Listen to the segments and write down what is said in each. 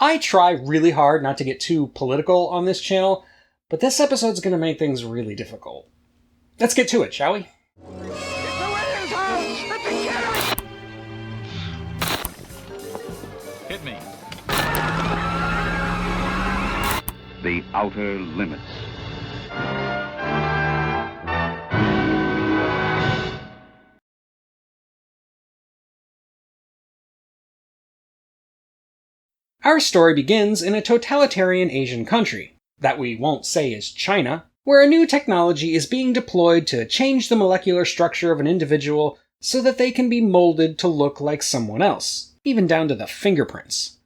I try really hard not to get too political on this channel, but this episode's going to make things really difficult. Let's get to it, shall we? Hit me. The Outer Limits. Our story begins in a totalitarian Asian country, that we won't say is China, where a new technology is being deployed to change the molecular structure of an individual so that they can be molded to look like someone else, even down to the fingerprints.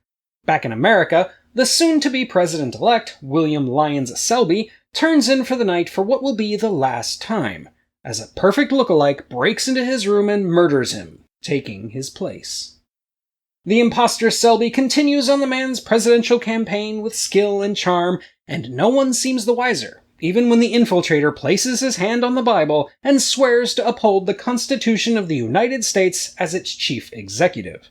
Back in America, the soon-to-be president-elect, William Lyons Selby, turns in for the night for what will be the last time, as a perfect lookalike breaks into his room and murders him, taking his place. The imposter Selby continues on the man's presidential campaign with skill and charm, and no one seems the wiser, even when the infiltrator places his hand on the Bible and swears to uphold the Constitution of the United States as its chief executive.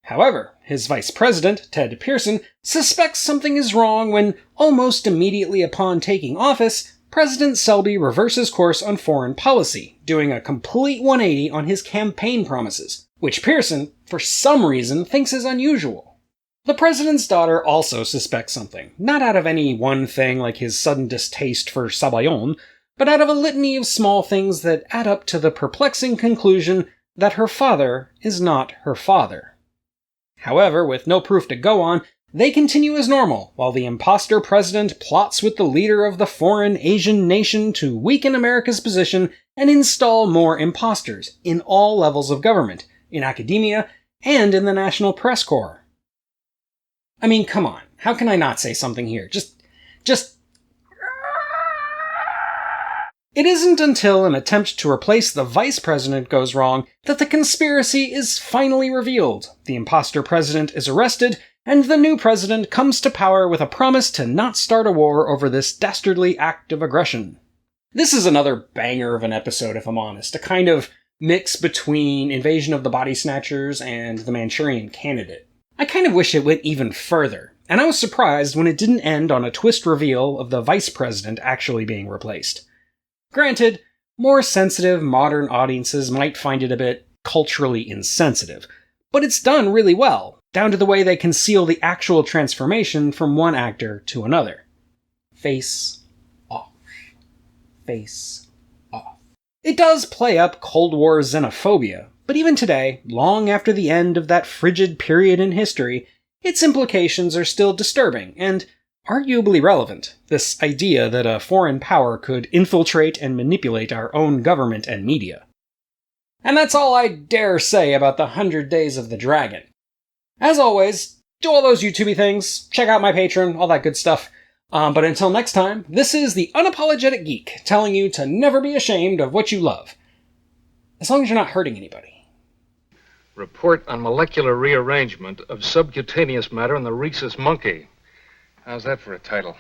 However, his vice president, Ted Pearson, suspects something is wrong when, almost immediately upon taking office, President Selby reverses course on foreign policy, doing a complete 180 on his campaign promises, which Pearson, for some reason, thinks is unusual. The president's daughter also suspects something, not out of any one thing like his sudden distaste for Sabayon, but out of a litany of small things that add up to the perplexing conclusion that her father is not her father. However, with no proof to go on, they continue as normal, while the imposter president plots with the leader of the foreign Asian nation to weaken America's position and install more imposters in all levels of government, in academia, and in the National Press Corps. I mean, come on, how can I not say something here? Just... It isn't until an attempt to replace the vice president goes wrong that the conspiracy is finally revealed. The imposter president is arrested, and the new president comes to power with a promise to not start a war over this dastardly act of aggression. This is another banger of an episode, if I'm honest, a kind of mix between Invasion of the Body Snatchers and The Manchurian Candidate. I kind of wish it went even further, and I was surprised when it didn't end on a twist reveal of the vice president actually being replaced. Granted, more sensitive modern audiences might find it a bit culturally insensitive, but it's done really well, down to the way they conceal the actual transformation from one actor to another. Face off. Face off. It does play up Cold War xenophobia, but even today, long after the end of that frigid period in history, its implications are still disturbing and arguably relevant, this idea that a foreign power could infiltrate and manipulate our own government and media. And that's all I dare say about the 100 Days of the Dragon. As always, do all those YouTubey things, check out my Patreon, all that good stuff. But until next time, this is the Unapologetic Geek, telling you to never be ashamed of what you love. As long as you're not hurting anybody. Report on molecular rearrangement of subcutaneous matter in the rhesus monkey. How's that for a title?